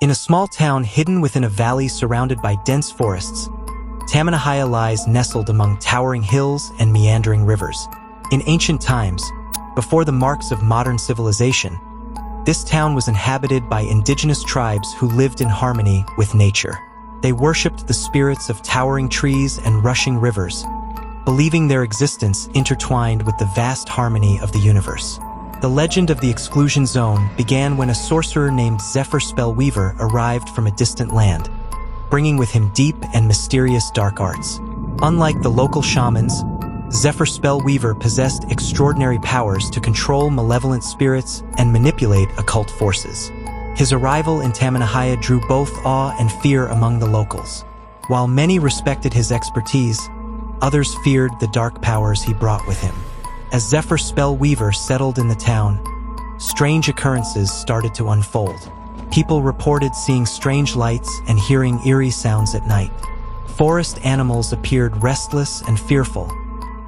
In a small town hidden within a valley surrounded by dense forests, Tamanahaya lies nestled among towering hills and meandering rivers. In ancient times, before the marks of modern civilization, this town was inhabited by indigenous tribes who lived in harmony with nature. They worshipped the spirits of towering trees and rushing rivers, believing their existence intertwined with the vast harmony of the universe. The legend of the exclusion zone began when a sorcerer named Zephyr Spellweaver arrived from a distant land, bringing with him deep and mysterious dark arts. Unlike the local shamans, Zephyr Spellweaver possessed extraordinary powers to control malevolent spirits and manipulate occult forces. His arrival in Tamanahaya drew both awe and fear among the locals. While many respected his expertise, others feared the dark powers he brought with him. As Zephyr Spellweaver settled in the town, strange occurrences started to unfold. People reported seeing strange lights and hearing eerie sounds at night. Forest animals appeared restless and fearful,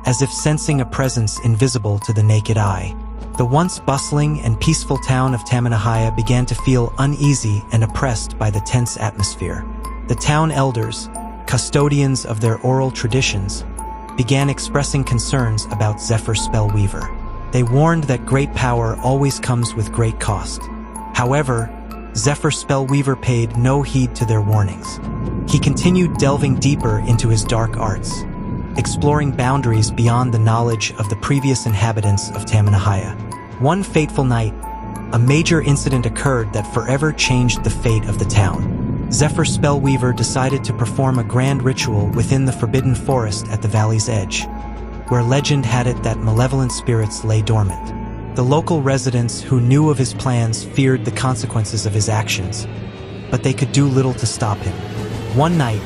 as if sensing a presence invisible to the naked eye. The once bustling and peaceful town of Tamanahaya began to feel uneasy and oppressed by the tense atmosphere. The town elders, custodians of their oral traditions, began expressing concerns about Zephyr Spellweaver. They warned that great power always comes with great cost. However, Zephyr Spellweaver paid no heed to their warnings. He continued delving deeper into his dark arts, exploring boundaries beyond the knowledge of the previous inhabitants of Tamanahaya. One fateful night, a major incident occurred that forever changed the fate of the town. Zephyr Spellweaver decided to perform a grand ritual within the forbidden forest at the valley's edge, where legend had it that malevolent spirits lay dormant. The local residents who knew of his plans feared the consequences of his actions, but they could do little to stop him. One night,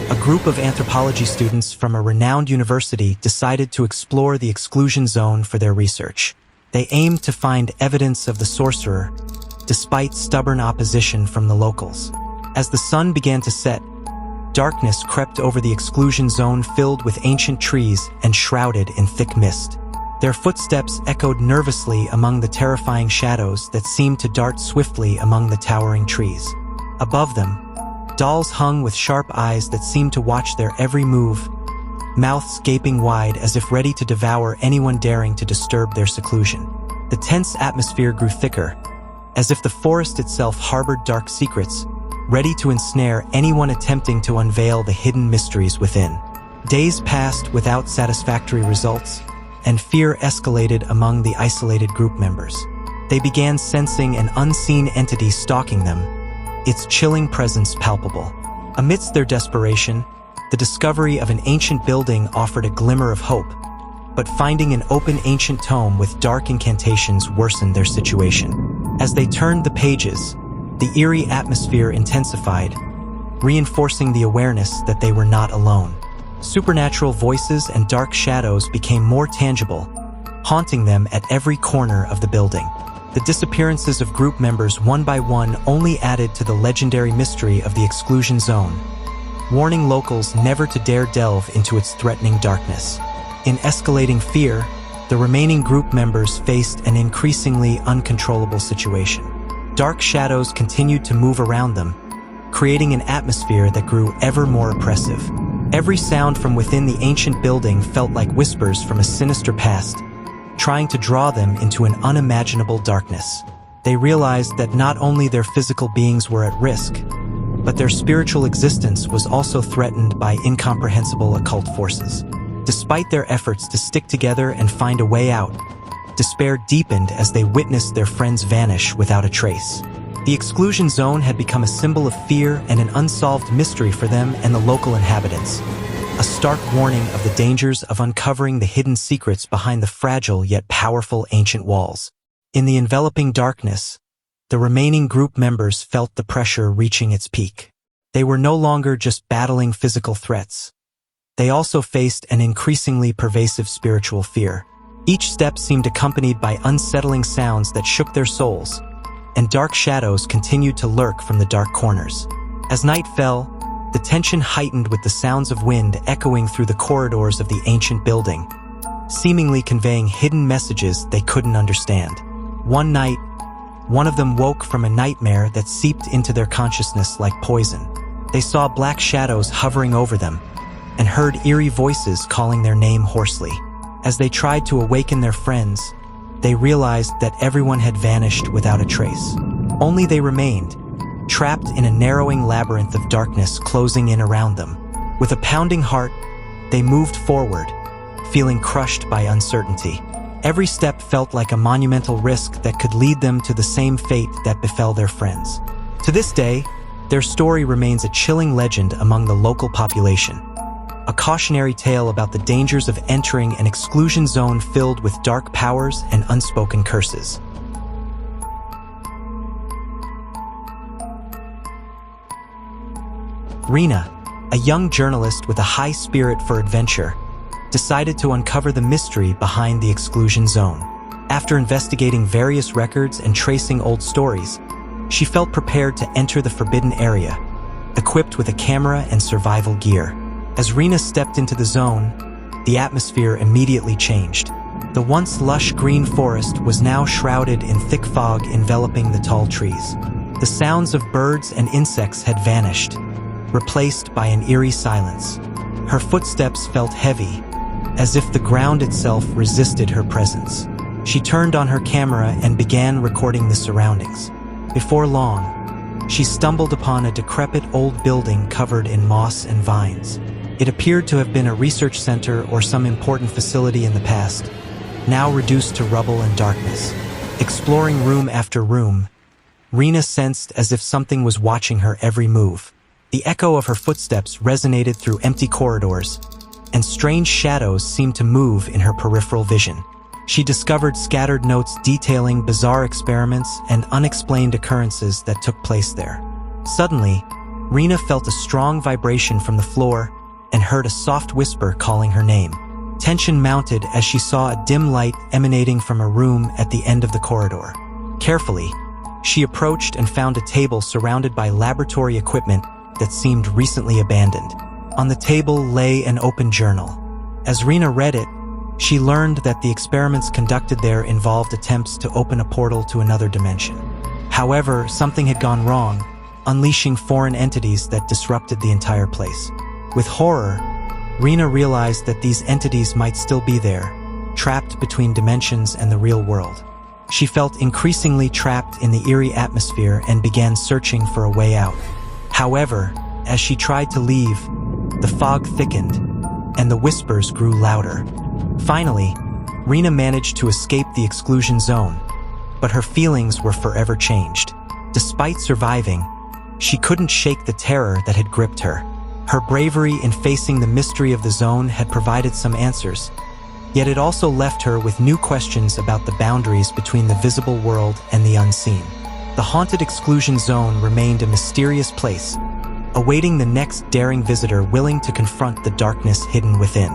a group of anthropology students from a renowned university decided to explore the exclusion zone for their research. They aimed to find evidence of the sorcerer, despite stubborn opposition from the locals. As the sun began to set, darkness crept over the exclusion zone filled with ancient trees and shrouded in thick mist. Their footsteps echoed nervously among the terrifying shadows that seemed to dart swiftly among the towering trees. Above them, dolls hung with sharp eyes that seemed to watch their every move, mouths gaping wide as if ready to devour anyone daring to disturb their seclusion. The tense atmosphere grew thicker, as if the forest itself harbored dark secrets, ready to ensnare anyone attempting to unveil the hidden mysteries within. Days passed without satisfactory results, and fear escalated among the isolated group members. They began sensing an unseen entity stalking them, its chilling presence palpable. Amidst their desperation, the discovery of an ancient building offered a glimmer of hope, but finding an open ancient tome with dark incantations worsened their situation. As they turned the pages, the eerie atmosphere intensified, reinforcing the awareness that they were not alone. Supernatural voices and dark shadows became more tangible, haunting them at every corner of the building. The disappearances of group members one by one only added to the legendary mystery of the exclusion zone, warning locals never to dare delve into its threatening darkness. In escalating fear, the remaining group members faced an increasingly uncontrollable situation. Dark shadows continued to move around them, creating an atmosphere that grew ever more oppressive. Every sound from within the ancient building felt like whispers from a sinister past, trying to draw them into an unimaginable darkness. They realized that not only their physical beings were at risk, but their spiritual existence was also threatened by incomprehensible occult forces. Despite their efforts to stick together and find a way out, despair deepened as they witnessed their friends vanish without a trace. The exclusion zone had become a symbol of fear and an unsolved mystery for them and the local inhabitants, a stark warning of the dangers of uncovering the hidden secrets behind the fragile yet powerful ancient walls. In the enveloping darkness, the remaining group members felt the pressure reaching its peak. They were no longer just battling physical threats. They also faced an increasingly pervasive spiritual fear. Each step seemed accompanied by unsettling sounds that shook their souls, and dark shadows continued to lurk from the dark corners. As night fell, the tension heightened with the sounds of wind echoing through the corridors of the ancient building, seemingly conveying hidden messages they couldn't understand. One night, one of them woke from a nightmare that seeped into their consciousness like poison. They saw black shadows hovering over them and heard eerie voices calling their name hoarsely. As they tried to awaken their friends, they realized that everyone had vanished without a trace. Only they remained, trapped in a narrowing labyrinth of darkness closing in around them. With a pounding heart, they moved forward, feeling crushed by uncertainty. Every step felt like a monumental risk that could lead them to the same fate that befell their friends. To this day, their story remains a chilling legend among the local population, a cautionary tale about the dangers of entering an exclusion zone filled with dark powers and unspoken curses. Rena, a young journalist with a high spirit for adventure, decided to uncover the mystery behind the exclusion zone. After investigating various records and tracing old stories, she felt prepared to enter the forbidden area, equipped with a camera and survival gear. As Rena stepped into the zone, the atmosphere immediately changed. The once lush green forest was now shrouded in thick fog enveloping the tall trees. The sounds of birds and insects had vanished, replaced by an eerie silence. Her footsteps felt heavy, as if the ground itself resisted her presence. She turned on her camera and began recording the surroundings. Before long, she stumbled upon a decrepit old building covered in moss and vines. It appeared to have been a research center or some important facility in the past, now reduced to rubble and darkness. Exploring room after room, Rena sensed as if something was watching her every move. The echo of her footsteps resonated through empty corridors, and strange shadows seemed to move in her peripheral vision. She discovered scattered notes detailing bizarre experiments and unexplained occurrences that took place there. Suddenly, Rena felt a strong vibration from the floor and heard a soft whisper calling her name. Tension mounted as she saw a dim light emanating from a room at the end of the corridor. Carefully, she approached and found a table surrounded by laboratory equipment that seemed recently abandoned. On the table lay an open journal. As Rena read it, she learned that the experiments conducted there involved attempts to open a portal to another dimension. However, something had gone wrong, unleashing foreign entities that disrupted the entire place. With horror, Rena realized that these entities might still be there, trapped between dimensions and the real world. She felt increasingly trapped in the eerie atmosphere and began searching for a way out. However, as she tried to leave, the fog thickened, and the whispers grew louder. Finally, Rena managed to escape the exclusion zone, but her feelings were forever changed. Despite surviving, she couldn't shake the terror that had gripped her. Her bravery in facing the mystery of the zone had provided some answers, yet it also left her with new questions about the boundaries between the visible world and the unseen. The haunted exclusion zone remained a mysterious place, awaiting the next daring visitor willing to confront the darkness hidden within.